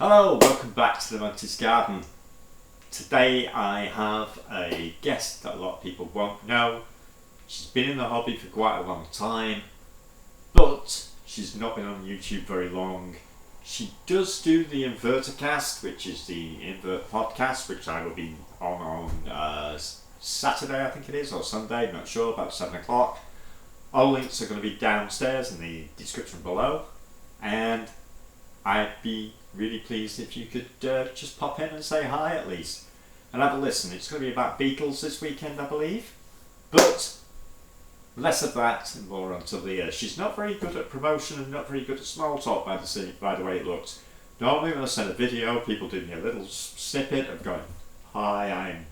Hello, welcome back to the Mantis Garden. Today I have a guest that a lot of people won't know. She's been in the hobby for quite a long time, but she's not been on YouTube very long. She does do the Invertercast, which is the invert podcast, which I will be on Saturday, I think it is, or Sunday, I'm not sure, about 7 o'clock. All links are going to be downstairs in the description below, and I'd be really pleased if you could just pop in and say hi at least and have a listen. It's going to be about Beatles this weekend, I believe, but less of that and more onto Leah. She's not very good at promotion and not very good at small talk by the way it looks. Normally when I send a video, people do me a little snippet of going, hi,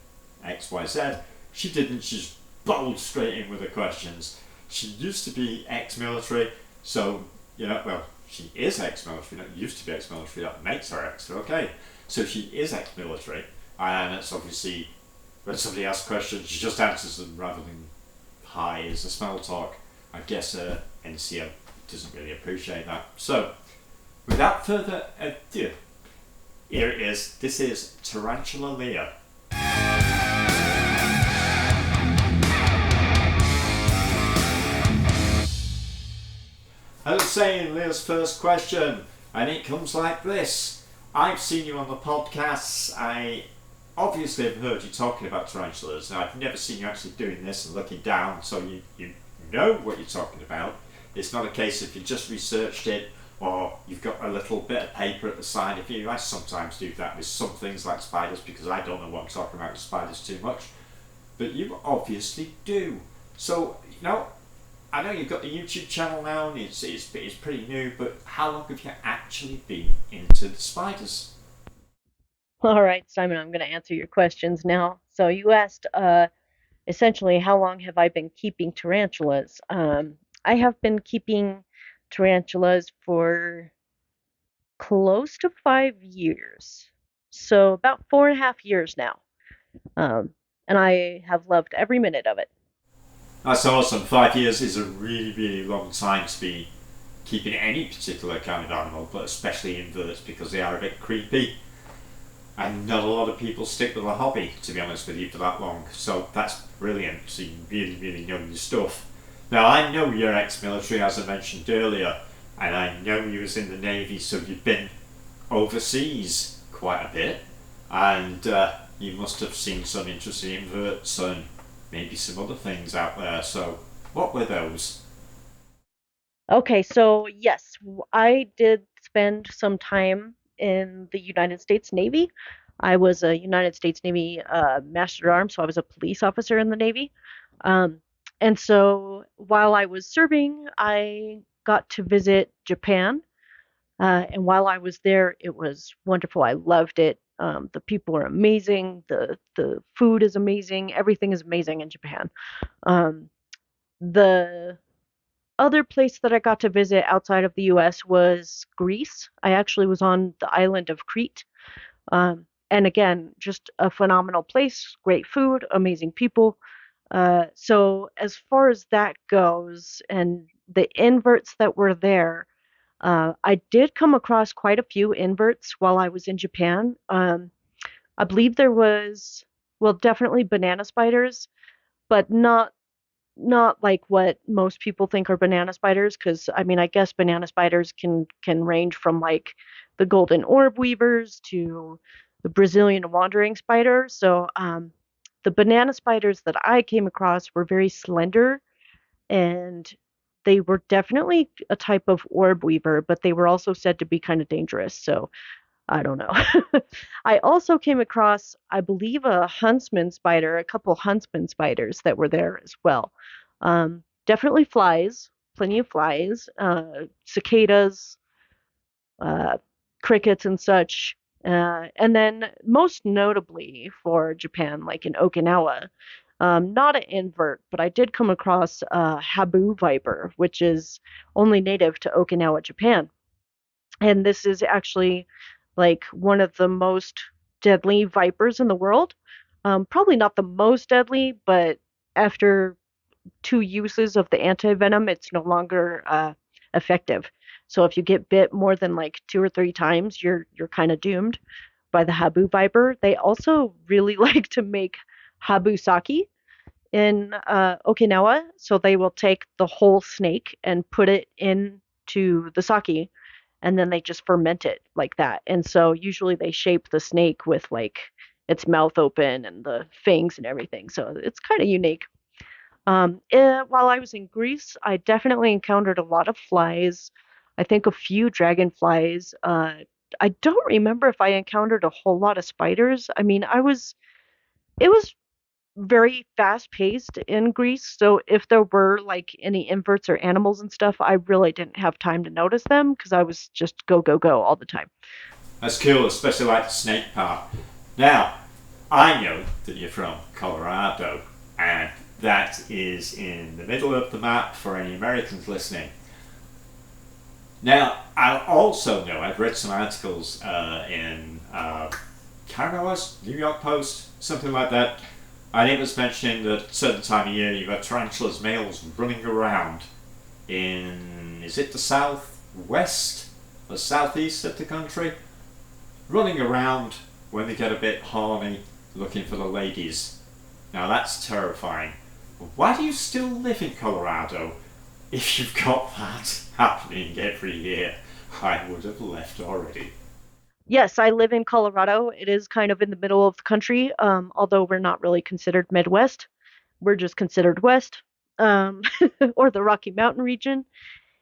I'm XYZ. She didn't. She's bowled straight in with the questions. She used to be ex-military, so she is ex-military, not used to be ex-military, that makes her ex, okay. So she is ex-military, and it's obviously, when somebody asks questions, she just answers them rather than hi as a small talk. I guess NCO doesn't really appreciate that. So, without further ado, here it is. This is Tarantula Leah. I was saying Leah's first question, and it comes like this. I've seen you on the podcasts. I obviously have heard you talking about tarantulas. I've never seen you actually doing this and looking down, so you know what you're talking about. It's not a case if you just researched it or you've got a little bit of paper at the side of you. I sometimes do that with some things like spiders because I don't know what I'm talking about with spiders too much. But you obviously do. So, I know you've got the YouTube channel now and it's pretty new, but how long have you actually been into the spiders? All right, Simon, I'm going to answer your questions now. So you asked essentially how long have I been keeping tarantulas? I have been keeping tarantulas for close to 5 years. So about 4.5 years now. Um, and I have loved every minute of it. That's awesome. 5 years is a really, really long time to be keeping any particular kind of animal, but especially inverts because they are a bit creepy. And not a lot of people stick with the hobby, to be honest with you, for that long. So that's brilliant. So you really, really know your stuff. Now, I know you're ex-military, as I mentioned earlier, and I know you was in the Navy, so you've been overseas quite a bit. And you must have seen some interesting inverts and maybe some other things out there. So what were those? Okay, so yes, I did spend some time in the United States Navy. I was a United States Navy Master at Arms, so I was a police officer in the Navy. Um, and so while I was serving, I got to visit Japan. And while I was there, it was wonderful. I loved it. The people are amazing. The food is amazing. Everything is amazing in Japan. Um, the other place that I got to visit outside of the US was Greece. I actually was on the island of Crete. And again, just a phenomenal place, great food, amazing people. So, as far as that goes, and the inverts that were there, I did come across quite a few inverts while I was in Japan. I believe there was, well, definitely banana spiders, but not like what most people think are banana spiders, because I mean, I guess banana spiders can range from like the golden orb weavers to the Brazilian wandering spider. So the banana spiders that I came across were very slender, and they were definitely a type of orb weaver, but they were also said to be kind of dangerous. So I don't know. I also came across, I believe, a huntsman spider, a couple huntsman spiders that were there as well. Definitely flies, plenty of flies, cicadas, uh, crickets, and such. And then, most notably for Japan, like in Okinawa, not an invert, but I did come across a habu viper, which is only native to Okinawa, Japan. And this is actually like one of the most deadly vipers in the world. Probably not the most deadly, but after two uses of the anti-venom, it's no longer effective. So if you get bit more than like 2 or 3 times, you're kind of doomed by the habu viper. They also really like to make habu sake in Okinawa. So they will take the whole snake and put it into the sake, and then they just ferment it like that. And so usually they shape the snake with like its mouth open and the fangs and everything. So it's kind of unique. While I was in Greece, I definitely encountered a lot of flies. I think a few dragonflies. I don't remember if I encountered a whole lot of spiders. I mean, it was very fast paced in Greece, so if there were like any inverts or animals and stuff, I really didn't have time to notice them because I was just go, go, go all the time. That's cool, especially like the snake part. Now, I know that you're from Colorado, and that is in the middle of the map for any Americans listening. Now, I also know I've read some articles in Canada, New York Post, something like that, and it was mentioning that at a certain time of year you've got tarantulas males running around in, is it the southwest or southeast of the country? Running around when they get a bit horny looking for the ladies. Now that's terrifying. Why do you still live in Colorado if you've got that happening every year? I would have left already. Yes, I live in Colorado. It is kind of in the middle of the country, although we're not really considered Midwest. We're just considered West, um, or the Rocky Mountain region.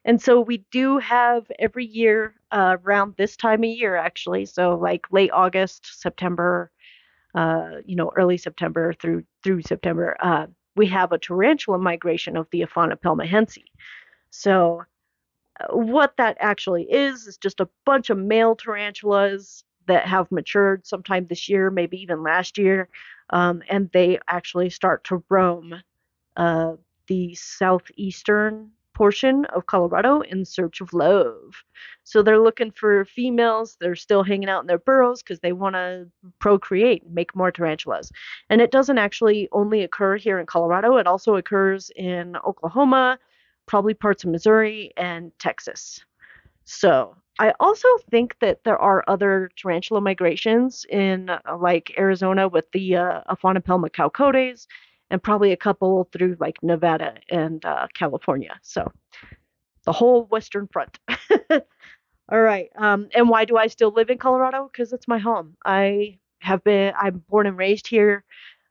And so we do have every year around this time of year, actually. So like late August, September, early September through September, we have a tarantula migration of the Aphana pelmahense. So what that actually is just a bunch of male tarantulas that have matured sometime this year, maybe even last year, and they actually start to roam uh, the southeastern portion of Colorado in search of love. So they're looking for females. They're still hanging out in their burrows because they want to procreate and make more tarantulas. And it doesn't actually only occur here in Colorado, it also occurs in Oklahoma, probably parts of Missouri, and Texas. So I also think that there are other tarantula migrations in like Arizona with the Aphonopelma caucodes, and probably a couple through like Nevada and California. So the whole Western Front. All right. And why do I still live in Colorado? Because it's my home. I'm born and raised here.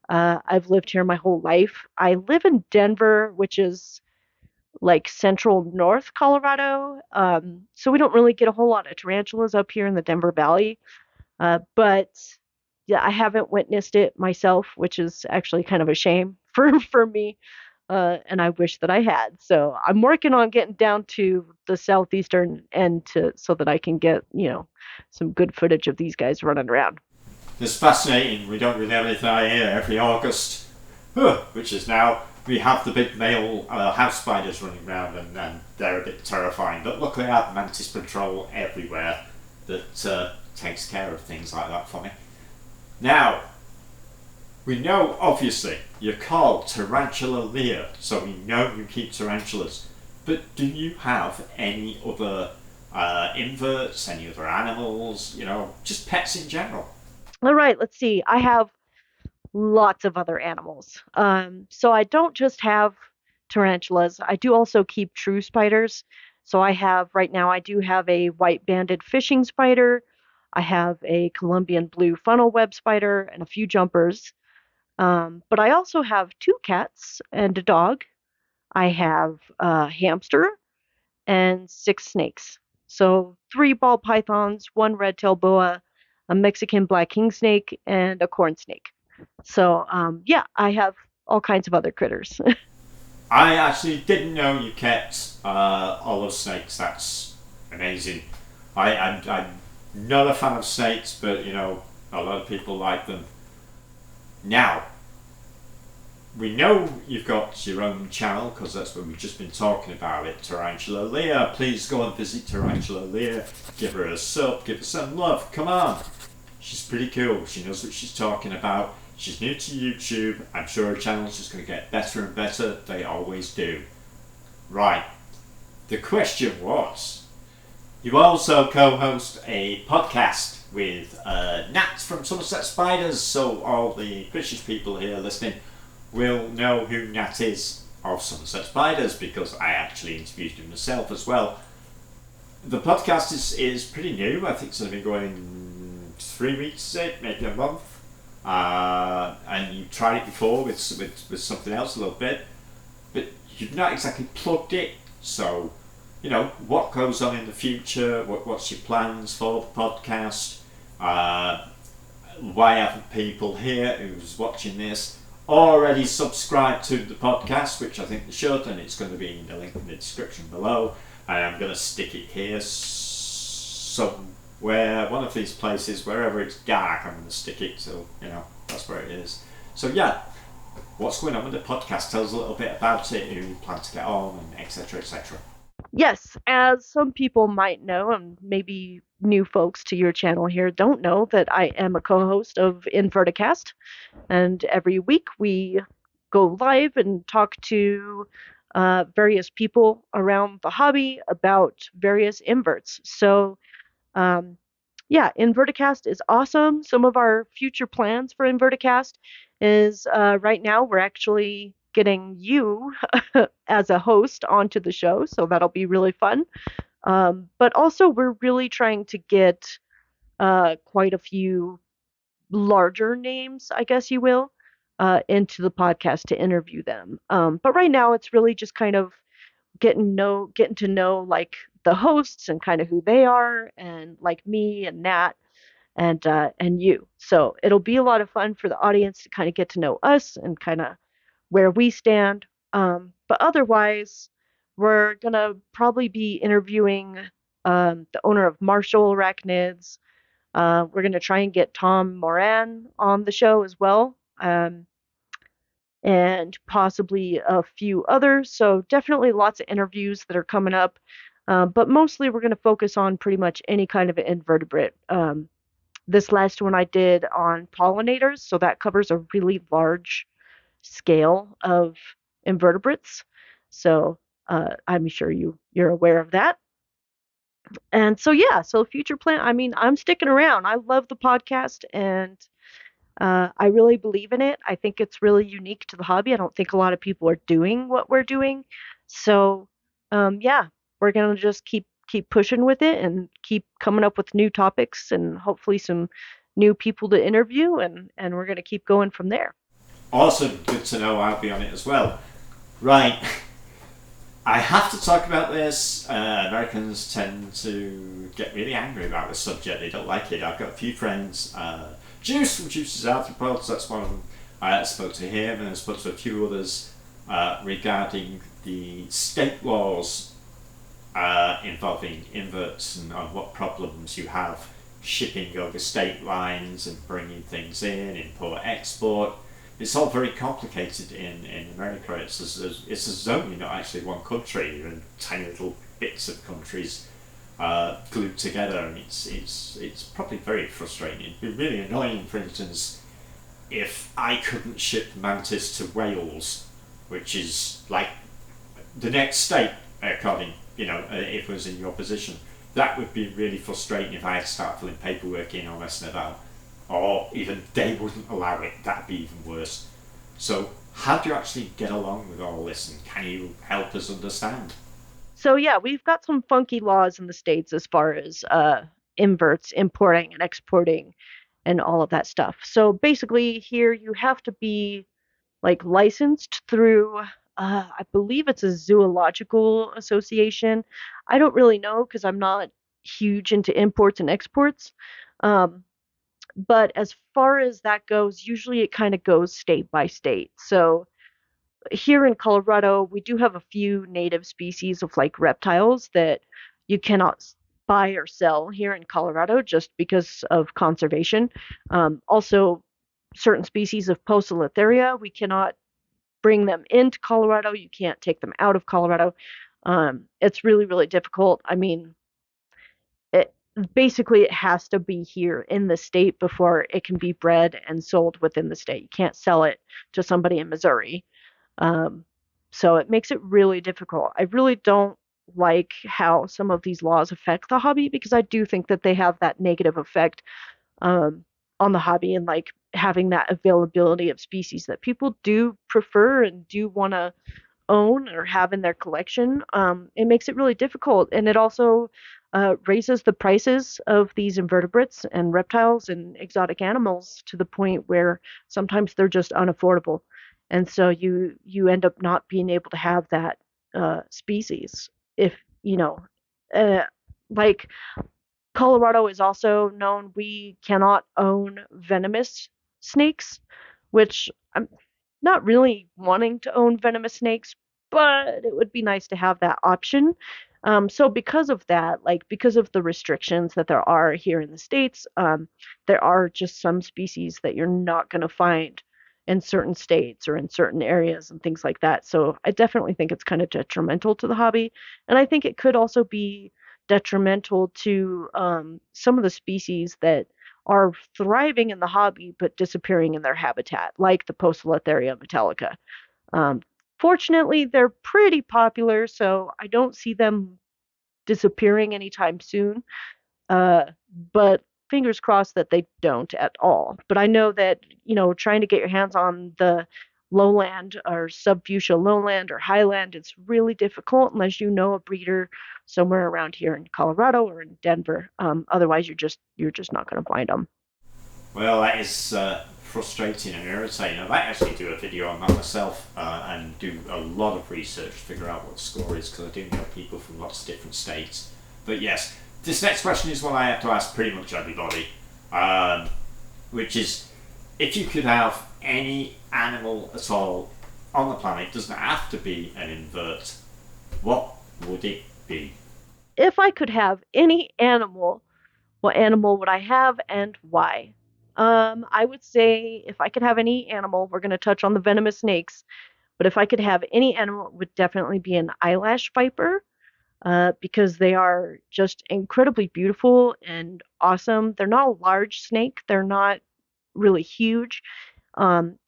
I've lived here my whole life. I live in Denver, which is like central north Colorado. So we don't really get a whole lot of tarantulas up here in the Denver Valley. But yeah, I haven't witnessed it myself, which is actually kind of a shame for me. And I wish that I had. So I'm working on getting down to the southeastern end so that I can get, some good footage of these guys running around. It's fascinating. We don't really have anything out here every August, which is now we have the big male house spiders running around, and they're a bit terrifying. But luckily, I have Mantis patrol everywhere that takes care of things like that for me. Now, we know obviously you're called Tarantula Leah, so we know you keep tarantulas. But do you have any other inverts, any other animals, just pets in general? All right, let's see. I have lots of other animals. So I don't just have tarantulas. I do also keep true spiders. So right now, I do have a white banded fishing spider. I have a Colombian blue funnel web spider and a few jumpers. But I also have two cats and a dog. I have a hamster and six snakes. So three ball pythons, one red tail boa, a Mexican black king snake, and a corn snake. So yeah, I have all kinds of other critters. I actually didn't know you kept olive snakes. That's amazing. I'm not a fan of snakes, but a lot of people like them. Now, we know you've got your own channel because that's what we've just been talking about it. Tarantula Leah, please go and visit Tarantula Leah. Give her a sub, give her some love. Come on. She's pretty cool. She knows what she's talking about. She's new to YouTube. I'm sure her channel's just going to get better and better. They always do. Right. The question was, You also co-host a podcast with Nat from Somerset Spiders, so all the British people here listening will know who Nat is of Somerset Spiders because I actually interviewed him myself as well. The podcast is pretty new. I think it's only been going 3 weeks, maybe a month. And you tried it before with something else a little bit, but you've not exactly plugged it. So, what goes on in the future? What's your plans for the podcast? Why haven't people here who's watching this already subscribed to the podcast, which I think they should, and it's going to be in the link in the description below. And I'm going to stick it here somewhere, one of these places, wherever it's dark, I'm going to stick it, so, that's where it is. So, yeah, what's going on with the podcast? Tell us a little bit about it, who you plan to get on, and etc., etc. Yes, as some people might know, and maybe new folks to your channel here don't know, that I am a co-host of InvertCast, and every week we go live and talk to various people around the hobby about various inverts. So, yeah, InvertCast is awesome. Some of our future plans for InvertCast is right now we're actually getting you as a host onto the show, so that'll be really fun. But also, we're really trying to get quite a few larger names, I guess you will, into the podcast to interview them. But right now, it's really just kind of getting to know like the hosts and kind of who they are, and like me and Nat and you. So it'll be a lot of fun for the audience to kind of get to know us and kind of where we stand. But otherwise, we're gonna probably be interviewing the owner of Marshall Arachnids. We're gonna try and get Tom Moran on the show as well, and possibly a few others. So definitely lots of interviews that are coming up. But mostly we're going to focus on pretty much any kind of invertebrate. This last one I did on pollinators, so that covers a really large scale of invertebrates. So I'm sure you're aware of that. And so yeah, so future plan. I mean, I'm sticking around. I love the podcast, and I really believe in it. I think it's really unique to the hobby. I don't think a lot of people are doing what we're doing. So yeah, we're gonna just keep pushing with it and keep coming up with new topics and hopefully some new people to interview, and we're gonna keep going from there. Awesome, good to know. I'll be on it as well. Right, I have to talk about this. Americans tend to get really angry about this subject. They don't like it. I've got a few friends. Juice from Juice's Arthropods, that's one of them. I spoke to him and I spoke to a few others regarding the state laws involving inverts and what problems you have shipping over state lines and bringing things in, import-export. It's all very complicated in America. It's only not actually one country, and tiny little bits of countries glued together, and it's probably very frustrating. It'd be really annoying, for instance, if I couldn't ship Mantis to Wales, which is like the next state, according if it was in your position. That would be really frustrating if I had to start filling paperwork in or messing about, or even they wouldn't allow it. That'd be even worse. So how do you actually get along with all this, and can you help us understand? So yeah, we've got some funky laws in the States as far as inverts, importing and exporting and all of that stuff. So basically here you have to be like licensed through I believe it's a zoological association. I don't really know because I'm not huge into imports and exports. Um, but as far as that goes, usually it kind of goes state by state. So here in Colorado, we do have a few native species of like reptiles that you cannot buy or sell here in Colorado just because of conservation. Also, certain species of Poecilotheria, we cannot bring them into Colorado. You can't take them out of Colorado. It's really, really difficult. I mean, it basically it has to be here in the state before it can be bred and sold within the state. You can't sell it to somebody in Missouri. Um, so it makes it really difficult. I really don't. like how some of these laws affect the hobby, because I do think that they have that negative effect um, on the hobby, and like having that availability of species that people do prefer and do want to own or have in their collection. It makes it really difficult, and it also raises the prices of these invertebrates and reptiles and exotic animals to the point where sometimes they're just unaffordable, and so you end up not being able to have that species if you know. Uh, like Colorado is also known, we cannot own venomous snakes, which I'm not really wanting to own venomous snakes, but it would be nice to have that option. So because of that, like because of the restrictions that there are here in the States, there are just some species that you're not going to find in certain states or in certain areas and things like that. So I definitely think it's kind of detrimental to the hobby. And I think it could also be detrimental to some of the species that are thriving in the hobby but disappearing in their habitat, like the Poecilotheria metallica. Um, Fortunately, they're pretty popular, so I don't see them disappearing anytime soon. Uh, but fingers crossed that they don't at all. But I know that, trying to get your hands on the lowland or subfuchsia lowland or highland, it's really difficult unless you know a breeder somewhere around here in Colorado or in Denver. Otherwise, you're just not going to find them. Well, that is frustrating and irritating. I might actually do a video on that myself and do a lot of research to figure out what the score is, because I do know people from lots of different states. But yes, this next question is one I have to ask pretty much everybody, which is, if you could have any animal at all on the planet, doesn't have to be an invert, what would it be? If I could have any animal, what animal would I have and why? I would say if I could have any animal, we're going to touch on the venomous snakes, but if I could have any animal, it would definitely be an eyelash viper, because they are just incredibly beautiful and awesome. They're not a large snake, they're not really huge.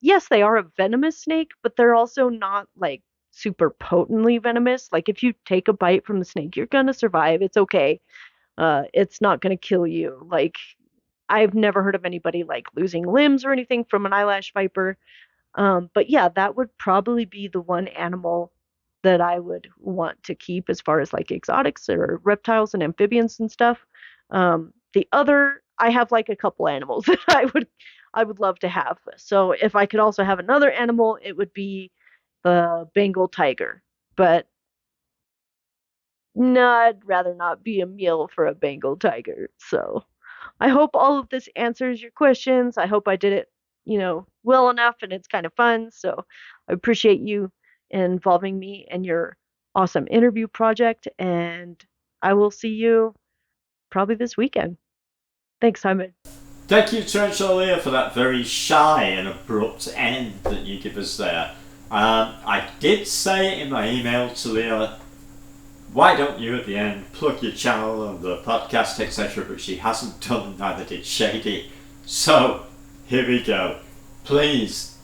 Yes, they are a venomous snake, but they're also not like super potently venomous. Like if you take a bite from the snake, you're gonna survive. It's okay. It's not gonna kill you. Like I've never heard of anybody like losing limbs or anything from an eyelash viper. But yeah, that would probably be the one animal that I would want to keep as far as like exotics or reptiles and amphibians and stuff. The other, I have like a couple animals that I would love to have. So if I could also have another animal, it would be the Bengal tiger. But no, I'd rather not be a meal for a Bengal tiger. So I hope all of this answers your questions. I hope I did it, well enough and it's kind of fun. So I appreciate you involving me in your awesome interview project. And I will see you probably this weekend. Thanks, Simon. Thank you, Tarantula Leah, for that very shy and abrupt end that you give us there. I did say in my email to Leah, why don't you at the end plug your channel and the podcast, etc., but she hasn't done, neither did Shady. So, here we go. Please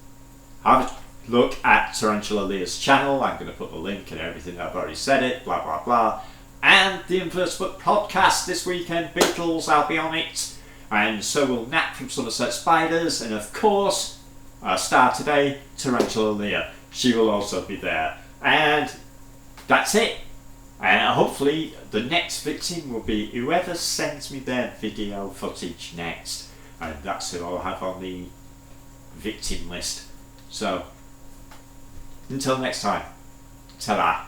have a look at Tarantula Leah's channel. I'm going to put the link and everything. I've already said it, blah blah blah. And the Inverts podcast this weekend, Beatles, I'll be on it. And so will Nat from Somerset Spiders, and of course, our star today, Tarantula Leah. She will also be there. And that's it. And hopefully the next victim will be whoever sends me their video footage next. And that's who I'll have on the victim list. So, until next time, ta-ra.